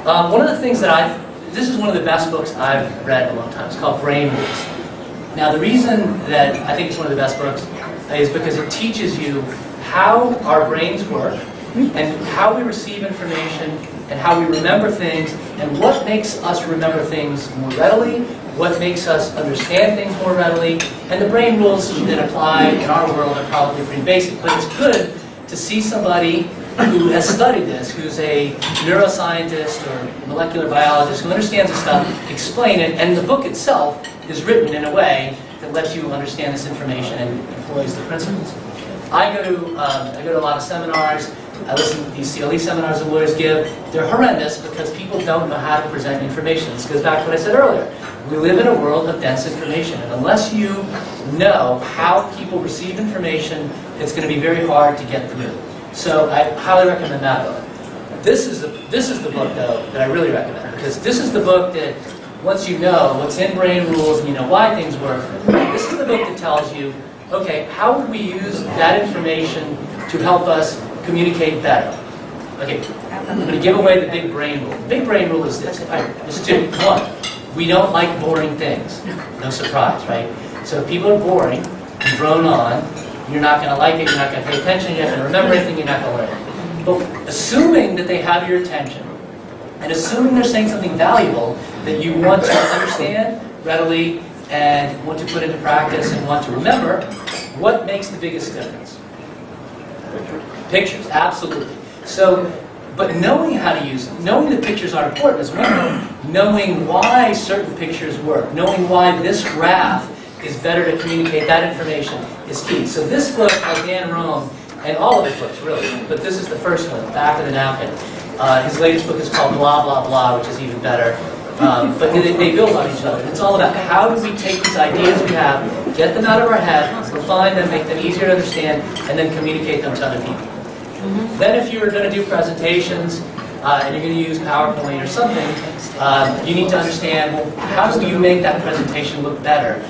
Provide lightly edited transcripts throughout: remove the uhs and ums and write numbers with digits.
One of the things that this is one of the best books I've read in a long time. It's called Brain Rules. Now the reason that I think it's one of the best books is because it teaches you how our brains work and how we receive information and how we remember things and what makes us remember things more readily, what makes us understand things more readily, and the brain rules that apply in our world are probably pretty basic, but it's good to see somebody who has studied this, who's a neuroscientist or molecular biologist who understands this stuff, explain it, and the book itself is written in a way that lets you understand this information and employs the principles. I go to a lot of seminars. I listen to these CLE seminars that lawyers give. They're horrendous because people don't know how to present information. This goes back to what I said earlier. We live in a world of dense information, and unless you know how people receive information, it's going to be very hard to get through. So I highly recommend that book. This is the book, though, that I really recommend, because this is the book that once you know what's in Brain Rules and you know why things work, this is the book that tells you, okay, how would we use that information to help us communicate better? Okay, I'm going to give away the big brain rule. The big brain rule is this. All right, there's two. One, we don't like boring things. No surprise, right? So if people are boring and drone on, you're not going to like it, you're not going to pay attention, you're not going to remember anything, you're not going to learn it. But assuming that they have your attention, and assuming they're saying something valuable that you want to understand readily and want to put into practice and want to remember, what makes the biggest difference? Pictures, absolutely. So, but knowing how to use them, knowing that pictures are important as well, knowing why certain pictures work, knowing why this graph is better to communicate that information is key. So this book by Dan Rome, and all of his books really, but this is the first one, Back of the Napkin. His latest book is called Blah, Blah, Blah, which is even better. But they build on each other. It's all about how do we take these ideas we have, get them out of our head, refine them, make them easier to understand, and then communicate them to other people. Then if you were going to do presentations, and you're going to use PowerPoint or something, you need to understand, well, how do you make that presentation look better?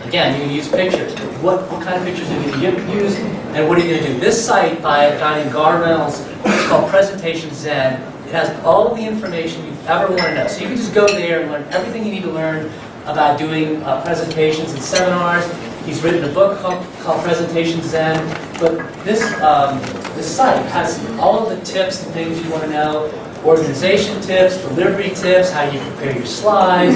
Again, you can use pictures. What kind of pictures are you going to use, and what are you going to do? This site by a guy named Gar Reynolds is called Presentation Zen. It has all of the information you ever want to know. So you can just go there and learn everything you need to learn about doing presentations and seminars. He's written a book called Presentation Zen. But this site has all of the tips and things you want to know. Organization tips, delivery tips, how you prepare your slides,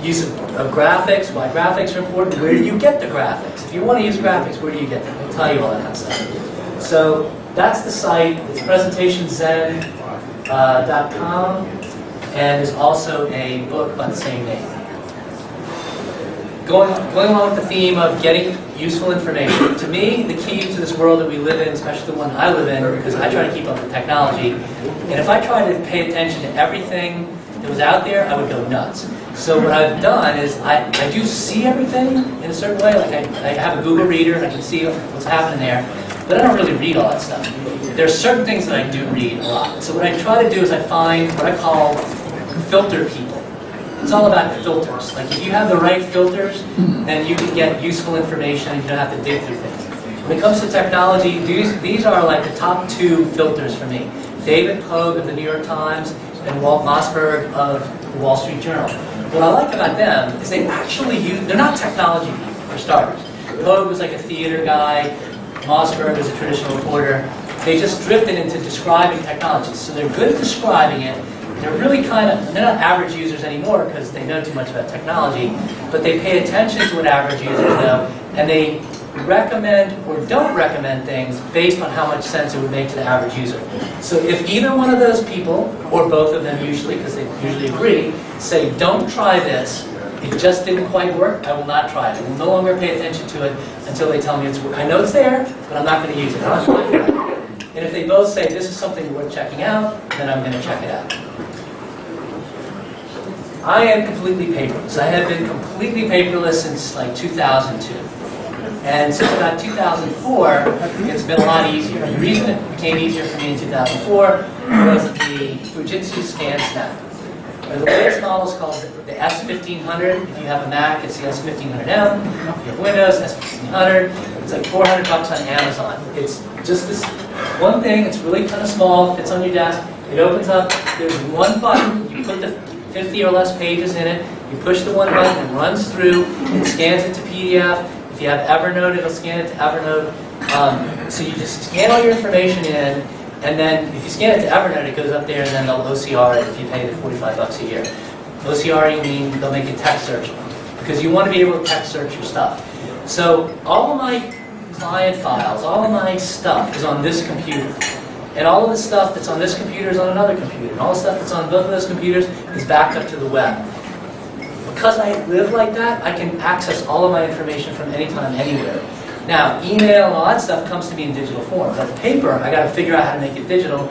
use of graphics, why graphics are important, where do you get the graphics? If you want to use graphics, where do you get them? I'll tell you all that kind of stuff. So that's the site. It's presentationzen.com, and there's also a book by the same name. Going along with the theme of getting useful information, to me, the key to this world that we live in, especially the one I live in, because I try to keep up with technology, and if I tried to pay attention to everything that was out there, I would go nuts. So what I've done is I do see everything in a certain way. Like I have a Google Reader, I can see what's happening there, but I don't really read all that stuff. There are certain things that I do read a lot. So what I try to do is I find what I call filter people. It's all about filters. Like if you have the right filters, then you can get useful information and you don't have to dig through things. When it comes to technology, these are like the top two filters for me. David Pogue of the New York Times and Walt Mossberg of the Wall Street Journal. What I like about them is they actually they're not technology people, for starters. Pogue was like a theater guy, Mossberg was a traditional reporter. They just drifted into describing technology. So they're good at describing it. They're really they're not average users anymore because they know too much about technology, but they pay attention to what average users know, and they recommend or don't recommend things based on how much sense it would make to the average user. So if either one of those people, or both of them usually, because they usually agree, say, don't try this, it just didn't quite work, I will not try it. I will no longer pay attention to it until they tell me it's working. I know it's there, but I'm not going to use it. And if they both say this is something worth checking out, then I'm going to check it out. I am completely paperless. I have been completely paperless since like 2002. And since about 2004, it's been a lot easier. The reason it became easier for me in 2004 was the Fujitsu ScanSnap. The latest model is called the S1500. If you have a Mac, it's the S1500M. If you have Windows, S1500. It's like $400 on Amazon. It's just this one thing. It's really kind of small, fits on your desk. It opens up, there's one button, you put the 50 or less pages in it, you push the one button, it runs through, it scans it to PDF. If you have Evernote, it'll scan it to Evernote. So you just scan all your information in, and then if you scan it to Evernote, it goes up there, and then they'll OCR it if you pay the $45 a year. OCR, you mean they'll make it text searchable, because you want to be able to text search your stuff. So all of my client files, all of my stuff is on this computer. And all of the stuff that's on this computer is on another computer. And all the stuff that's on both of those computers is backed up to the web. Because I live like that, I can access all of my information from anytime, anywhere. Now, email and all that stuff comes to me in digital form. But paper, I got to figure out how to make it digital.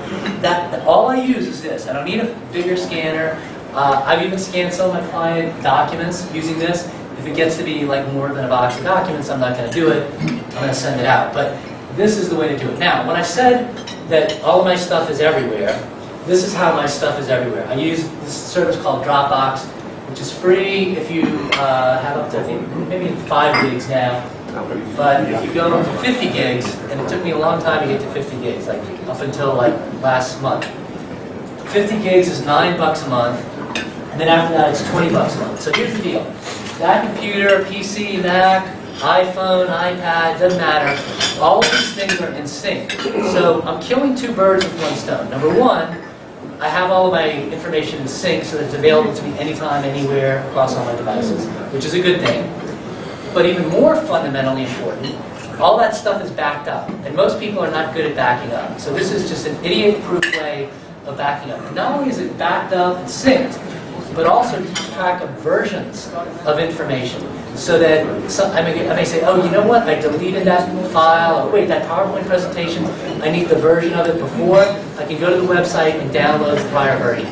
All I use is this. I don't need a bigger scanner. I've even scanned some of my client documents using this. If it gets to be like more than a box of documents, I'm not going to do it. I'm going to send it out. But this is the way to do it. Now, when I said that all of my stuff is everywhere, this is how my stuff is everywhere. I use this service called Dropbox, which is free if you have up to, I think, maybe 5 gigs now. But if you go up to 50 gigs, and it took me a long time to get to 50 gigs, like up until like last month. 50 gigs is $9 a month, and then after that it's $20 a month. So here's the deal. That computer, PC, Mac, iPhone, iPad, doesn't matter. All of these things are in sync. So I'm killing two birds with one stone. Number one, I have all of my information in sync so that it's available to me anytime, anywhere, across all my devices, which is a good thing. But even more fundamentally important, all that stuff is backed up. And most people are not good at backing up. So this is just an idiot-proof way of backing up. And not only is it backed up and synced, but also keeps track of versions of information. So that I may say, oh, you know what, I deleted that file, or wait, that PowerPoint presentation, I need the version of it before. I can go to the website and download the prior version.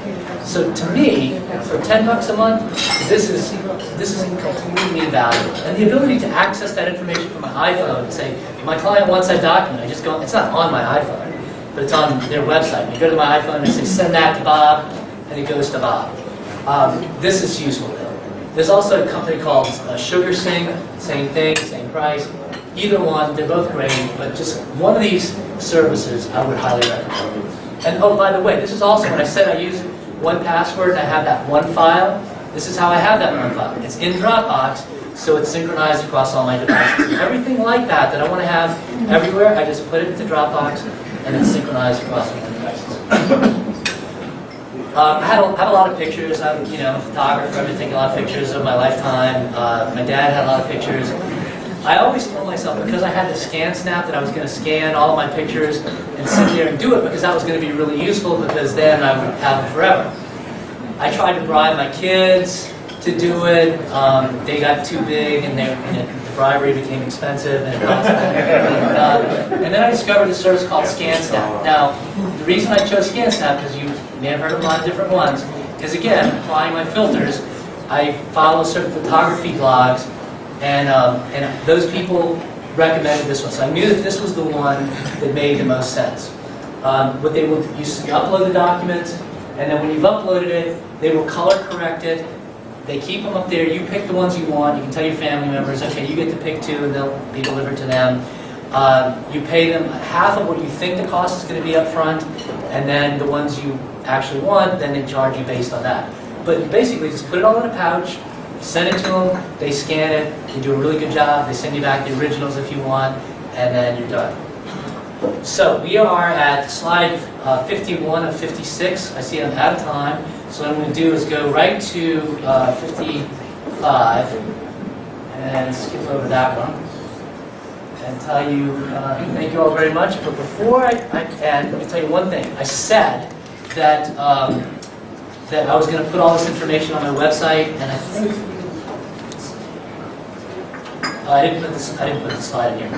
So to me, for $10 a month, this is completely invaluable. And the ability to access that information from my iPhone and say, if my client wants that document, I just go, it's not on my iPhone, but it's on their website. And you go to my iPhone and I say, send that to Bob, and it goes to Bob. This is useful. There's also a company called SugarSync, same thing, same price. Either one, they're both great, but just one of these services I would highly recommend. And oh, by the way, this is also, when I said I use one password, I have that one file. This is how I have that one file. It's in Dropbox, so it's synchronized across all my devices. Everything like that I want to have everywhere, I just put it into Dropbox, and it's synchronized across all my devices. I have a lot of pictures. I'm a photographer. I've been taking a lot of pictures of my lifetime. My dad had a lot of pictures. I always told myself, because I had the Scan Snap, that I was going to scan all of my pictures and sit there and do it, because that was going to be really useful, because then I would have them forever. I tried to bribe my kids to do it. They got too big, and the bribery became expensive and and then I discovered a service called ScanSnap. Now, the reason I chose ScanSnap, because you may have heard of a lot of different ones, is again, applying my filters. I follow certain photography blogs, and those people recommended this one. So I knew that this was the one that made the most sense. What they will do is upload the documents, and then when you've uploaded it, they will color correct it. They keep them up there. You pick the ones you want. You can tell your family members, okay, you get to pick 2, and they'll be delivered to them. You pay them half of what you think the cost is going to be up front, and then the ones you actually want, then they charge you based on that. But basically, just put it all in a pouch, send it to them, they scan it, they do a really good job, they send you back the originals if you want, and then you're done. So we are at slide 51 of 56. I see I'm out of time, so what I'm going to do is go right to 55 and skip over that one and tell you thank you all very much. But before I end, let me tell you one thing. I said that that I was going to put all this information on my website, and I think I didn't put the slide in here.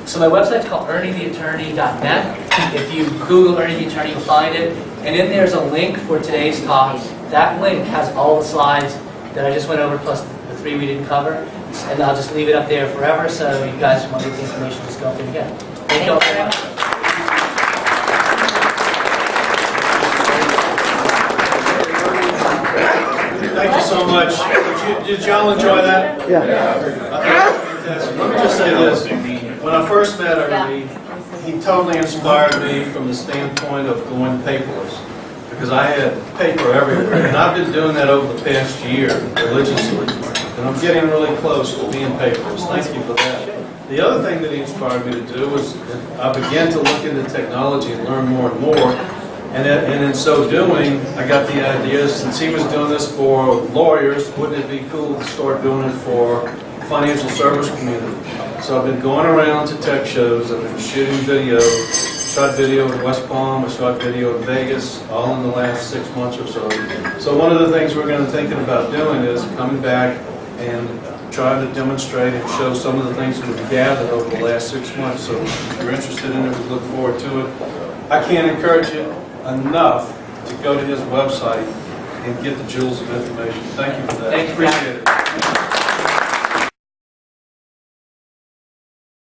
So my website's called ErnieTheAttorney.net. If you Google Ernie the Attorney, you'll find it. And in there's a link for today's talk. That link has all the slides that I just went over, plus the 3 we didn't cover. And I'll just leave it up there forever, so you guys want to get the information, just go up there again. Thank you all very much. Thank you so much. Did y'all enjoy that? Yeah. Fantastic. Let me just say this. When I first met Ernie, he totally inspired me from the standpoint of going paperless, because I had paper everywhere, and I've been doing that over the past year religiously, and I'm getting really close to being paperless. Thank you for that. The other thing that he inspired me to do was I began to look into technology and learn more and more, and in so doing, I got the idea, since he was doing this for lawyers, wouldn't it be cool to start doing it for financial service community? So I've been going around to tech shows, I've been shooting video, shot video in West Palm, I shot video in Vegas, all in the last 6 months or so. So one of the things we're going to thinking about doing is coming back and trying to demonstrate and show some of the things that we've gathered over the last 6 months. So if you're interested in it, we look forward to it. I can't encourage you enough to go to his website and get the jewels of information. Thank you for that. Thank you. Appreciate it.